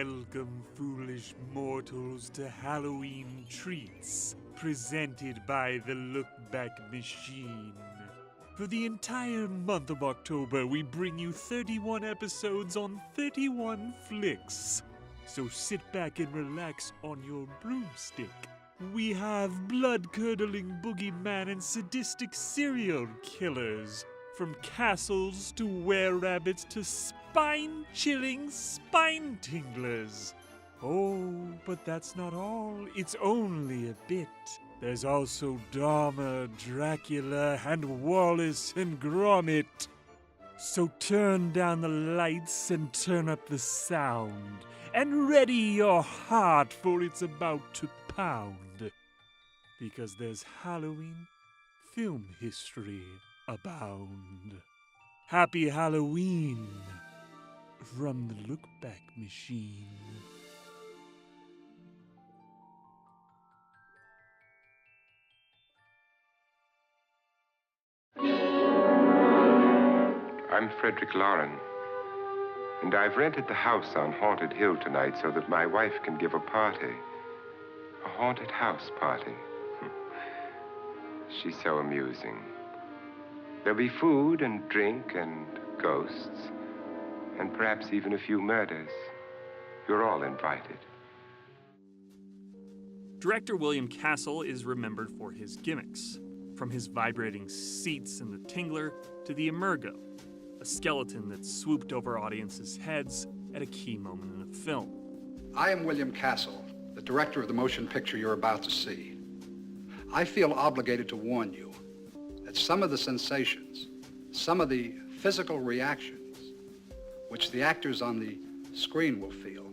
Welcome, foolish mortals, to Halloween Treats, presented by the Look Back Machine. For the entire month of October, we bring you 31 episodes on 31 flicks. So sit back and relax on your broomstick. We have blood-curdling boogeyman and sadistic serial killers. From castles to were-rabbits to spine-chilling spine-tinglers. Oh, but that's not all. It's only a bit. There's also Dahmer, Dracula, and Wallace and Gromit. So turn down the lights and turn up the sound. And ready your heart, for it's about to pound. Because there's Halloween film history abound. Happy Halloween from the Look Back Machine. I'm Frederick Lauren, and I've rented the house on Haunted Hill tonight so that my wife can give a party. A haunted house party. She's so amusing. There'll be food and drink and ghosts, and perhaps even a few murders. You're all invited. Director William Castle is remembered for his gimmicks, from his vibrating seats in the Tingler to the Emergo, a skeleton that swooped over audiences' heads at a key moment in the film. I am William Castle, the director of the motion picture you're about to see. I feel obligated to warn you that some of the sensations, some of the physical reactions which the actors on the screen will feel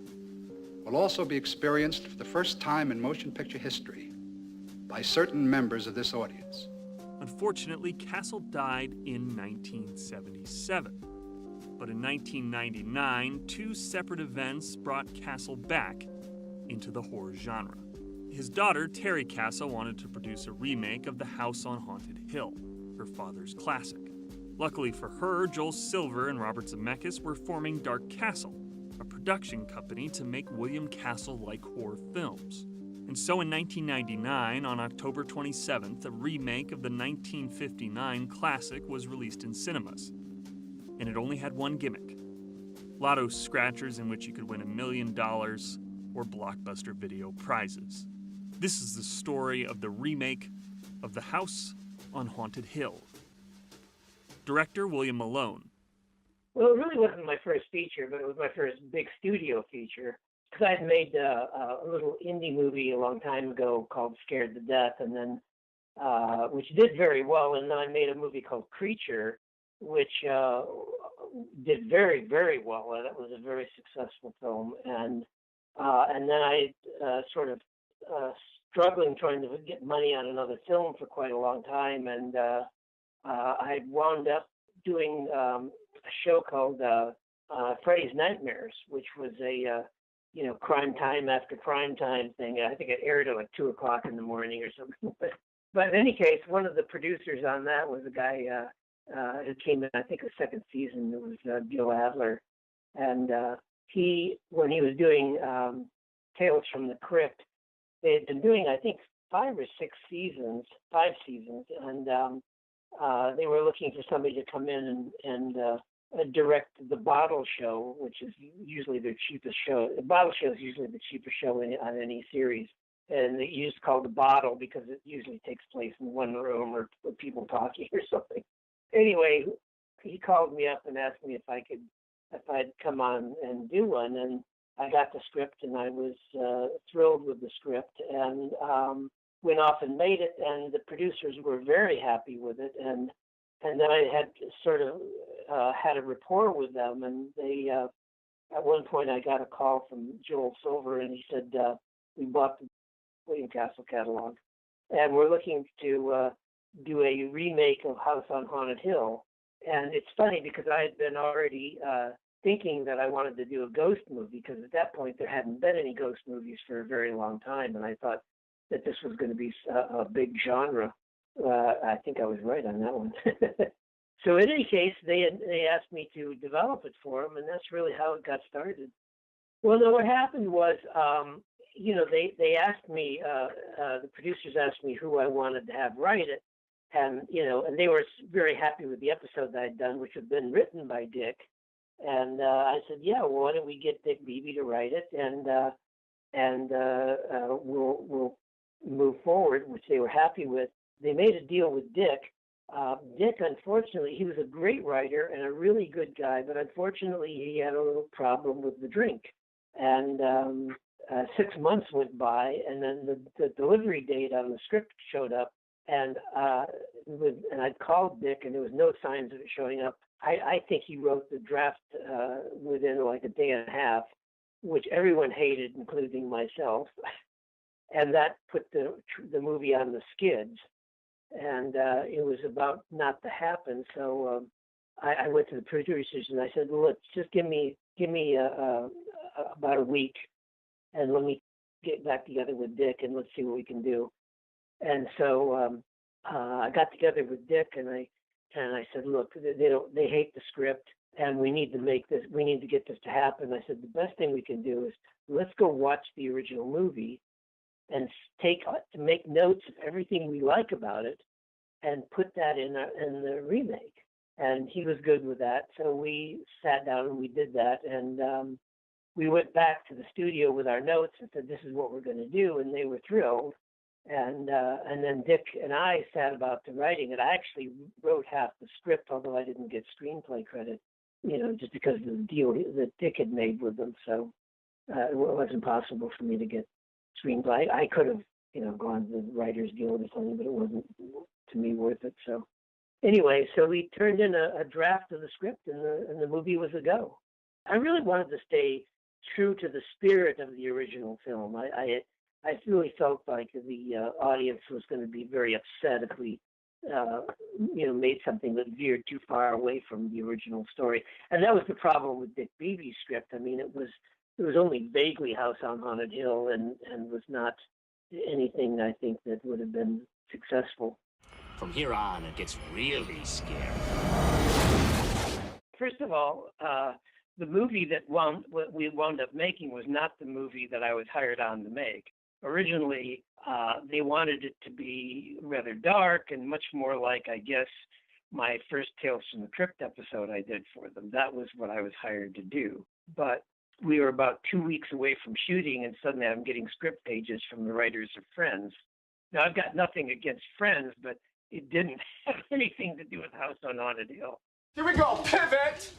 will also be experienced for the first time in motion picture history by certain members of this audience. Unfortunately, Castle died in 1977. But in 1999, two separate events brought Castle back into the horror genre. His daughter, Terry Castle, wanted to produce a remake of The House on Haunted Hill, her father's classic. Luckily for her, Joel Silver and Robert Zemeckis were forming Dark Castle, a production company to make William Castle-like horror films. And so in 1999, on October 27th, a remake of the 1959 classic was released in cinemas. And it only had one gimmick: lotto scratchers in which you could win $1 million or Blockbuster Video prizes. This is the story of the remake of The House on Haunted Hill. Director William Malone. Well, it really wasn't my first feature, but it was my first big studio feature. Because I had made a little indie movie a long time ago called Scared to Death, and then which did very well. And then I made a movie called Creature, which did very, very well. That was a very successful film. And then I sort of struggling trying to get money on another film for quite a long time, and I wound up doing a show called Freddy's Nightmares, which was a crime time after crime time thing. I think it aired at like 2 o'clock in the morning or something. But in any case, one of the producers on that was a guy who came in, I think, the second season. It was Bill Adler, and when he was doing Tales from the Crypt, they had been doing, I think, 5 seasons, and they were looking for somebody to come in and direct the Bottle Show, which is usually their cheapest show. The Bottle Show is usually the cheapest show on any series, and they just call it the Bottle because it usually takes place in one room or with people talking or something. Anyway, he called me up and asked me if I'd come on and do one, and I got the script, and I was thrilled with the script, and went off and made it, and the producers were very happy with it, and then I had sort of had a rapport with them, and they at one point I got a call from Joel Silver, and he said, we bought the William Castle catalog, and we're looking to do a remake of House on Haunted Hill. And it's funny because I had been already thinking that I wanted to do a ghost movie, because at that point there hadn't been any ghost movies for a very long time, and I thought that this was going to be a big genre. I think I was right on that one. So in any case, they asked me to develop it for them, and that's really how it got started. Well, no, what happened was, they asked me, the producers asked me who I wanted to have write it, and and they were very happy with the episode that I'd done, which had been written by Dick, and I said, yeah, well, why don't we get Dick Beebe to write it, and we'll move forward, which they were happy with. They made a deal with Dick. Dick, unfortunately, he was a great writer and a really good guy, but unfortunately, he had a little problem with the drink. And 6 months went by, and then the delivery date on the script showed up, and I'd called Dick, and there was no signs of it showing up. I think he wrote the draft within like a day and a half, which everyone hated, including myself, and that put the movie on the skids. And it was about not to happen. So I went to the producers and I said, well, look, just give me about a week, and let me get back together with Dick and let's see what we can do. And so I got together with Dick and I said, look, they hate the script and we need to get this to happen. I said, the best thing we can do is let's go watch the original movie and make notes of everything we like about it and put that in the remake. And he was good with that. So we sat down and we did that. And we went back to the studio with our notes and said, this is what we're going to do. And they were thrilled. And then Dick and I sat about the writing. And I actually wrote half the script, although I didn't get screenplay credit, just because of the deal that Dick had made with them. So it wasn't possible for me to get screenplay. I could have, gone to the Writers Guild or something, but it wasn't, to me, worth it. So anyway, so we turned in a draft of the script, and the movie was a go. I really wanted to stay true to the spirit of the original film. I really felt like the audience was going to be very upset if we, made something that veered too far away from the original story. And that was the problem with Dick Beebe's script. I mean, it was only vaguely House on Haunted Hill and was not anything, I think, that would have been successful. From here on, it gets really scary. First of all, the movie that we wound up making was not the movie that I was hired on to make. Originally, they wanted it to be rather dark and much more like, I guess, my first Tales from the Crypt episode I did for them. That was what I was hired to do. But we were about 2 weeks away from shooting, and suddenly I'm getting script pages from the writers of Friends. Now, I've got nothing against Friends, but it didn't have anything to do with House on Haunted Hill. Here we go, pivot!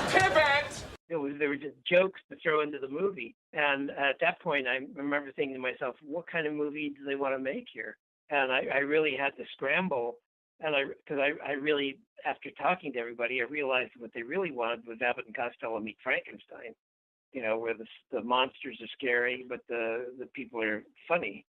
Pivot! There were just jokes to throw into the movie. And at that point, I remember thinking to myself, what kind of movie do they want to make here? And I really had to scramble. And because I really, after talking to everybody, I realized what they really wanted was Abbott and Costello Meet Frankenstein, where the monsters are scary, but the people are funny.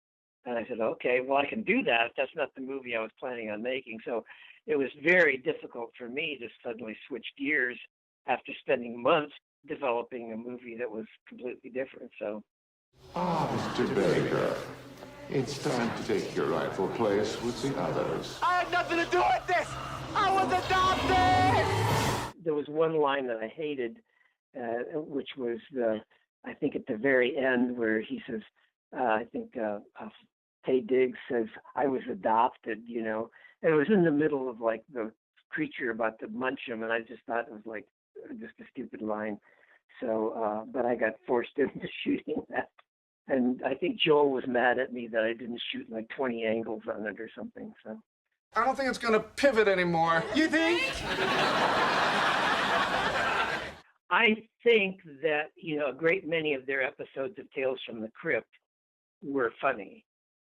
And I said, okay, well, I can do that. That's not the movie I was planning on making. So it was very difficult for me to suddenly switch gears after spending months developing a movie that was completely different. So. Mr. Baker, it's time to take your rightful place with the others. I had nothing to do with this! I was adopted! There was one line that I hated, which was, I think at the very end where he says, Taye Diggs says, I was adopted, and it was in the middle of like the creature about to munch him, and I just thought it was like just a stupid line. So, but I got forced into shooting that. And I think Joel was mad at me that I didn't shoot like 20 angles on it or something. So I don't think it's gonna pivot anymore. You think? I think that, a great many of their episodes of Tales from the Crypt were funny.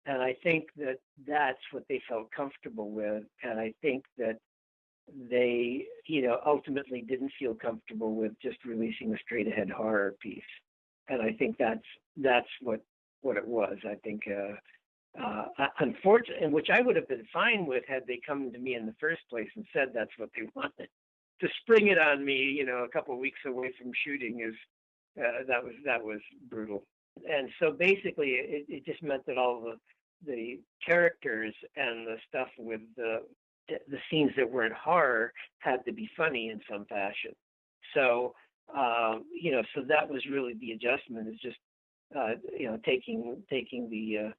And I think that that's what they felt comfortable with. And I think that they, ultimately didn't feel comfortable with just releasing a straight ahead horror piece. And I think that's what it was. I think, unfortunately, which I would have been fine with had they come to me in the first place and said that's what they wanted. To spring it on me, a couple of weeks away from shooting that was brutal. And so basically, it just meant that all the characters and the stuff with the scenes that weren't horror had to be funny in some fashion. So So that was really the adjustment, is just taking the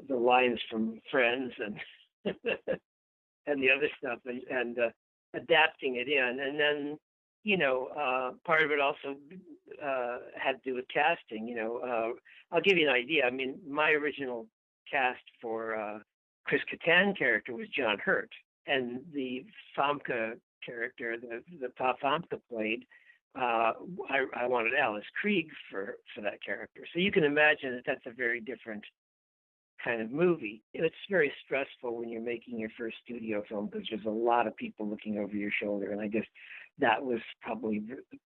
lines from Friends and and the other stuff, and adapting it in. And then part of it also had to do with casting. I'll give you an idea. I mean, my original cast for Chris Kattan character was John Hurt, and the Famke character, the Famke played, I wanted Alice Krieg for that character. So you can imagine that that's a very different kind of movie. It's very stressful when you're making your first studio film, because there's a lot of people looking over your shoulder, and I guess that was probably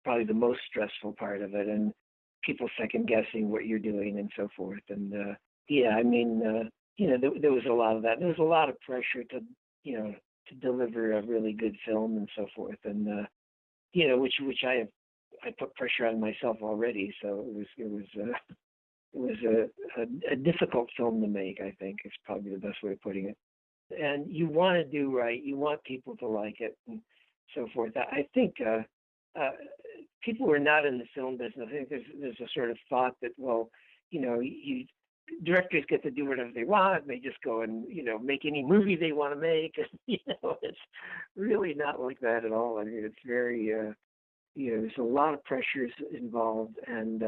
the most stressful part of it, and people second guessing what you're doing and so forth. And there was a lot of that. There was a lot of pressure to deliver a really good film and so forth, and which I put pressure on myself already. So it was a difficult film to make, I think, is probably the best way of putting it. And you want to do right. You want people to like it and so forth. I think people who are not in the film business, I think there's a sort of thought that, well, directors get to do whatever they want. They just go and, make any movie they want to make. It's really not like that at all. I mean, it's very, there's a lot of pressures involved. And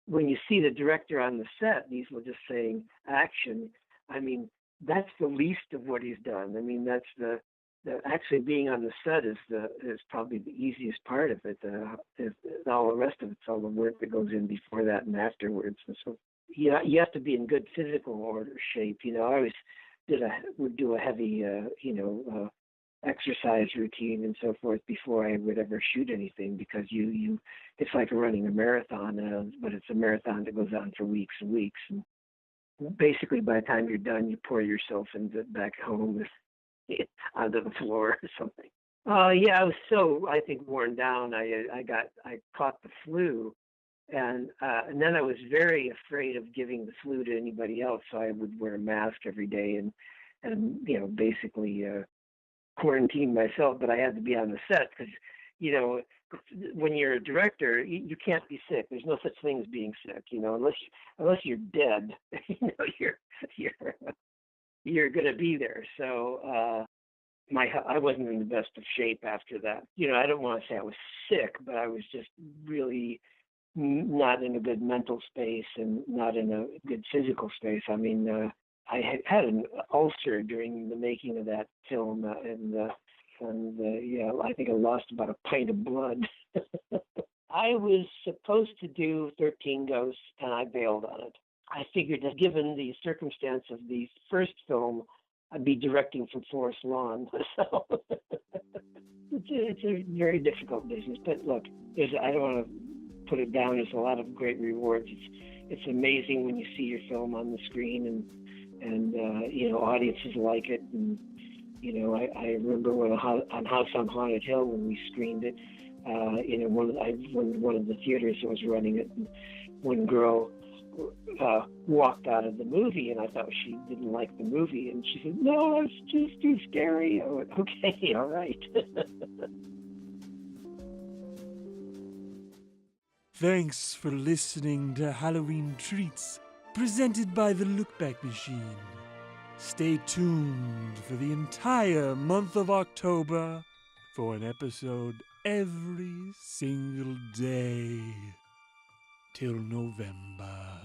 when you see the director on the set, and he's just saying action, I mean, that's the least of what he's done. I mean, that's the actually being on the set is probably the easiest part of it. All the rest of it's all the work that goes in before that and afterwards. And so you have to be in good physical shape. I always would do a heavy exercise routine and so forth before I would ever shoot anything, because it's like running a marathon, but it's a marathon that goes on for weeks and weeks. And basically, by the time you're done, you pour yourself back home onto the floor or something. I was so, I think, worn down. I caught the flu, and then I was very afraid of giving the flu to anybody else. So I would wear a mask every day and basically quarantine myself. But I had to be on the set because, when you're a director, you can't be sick. There's no such thing as being sick, unless you're dead. You're going to be there. So I wasn't in the best of shape after that. I don't want to say I was sick, but I was just really not in a good mental space and not in a good physical space. I mean, I had an ulcer during the making of that film, and I think I lost about a pint of blood. I was supposed to do 13 Ghosts, and I bailed on it. I figured that given the circumstance of the first film, I'd be directing from Forest Lawn. So it's a very difficult business. But look, I don't want to put it down. There's a lot of great rewards. It's amazing when you see your film on the screen and audiences like it. And I remember on House on Haunted Hill when we screened it. One of the theaters that was running it, and one girl walked out of the movie, and I thought she didn't like the movie, and she said, "No, it's just too scary." I went, "Okay, all right." Thanks for listening to Halloween Treats, presented by the Lookback Machine. Stay tuned for the entire month of October for an episode every single day till November.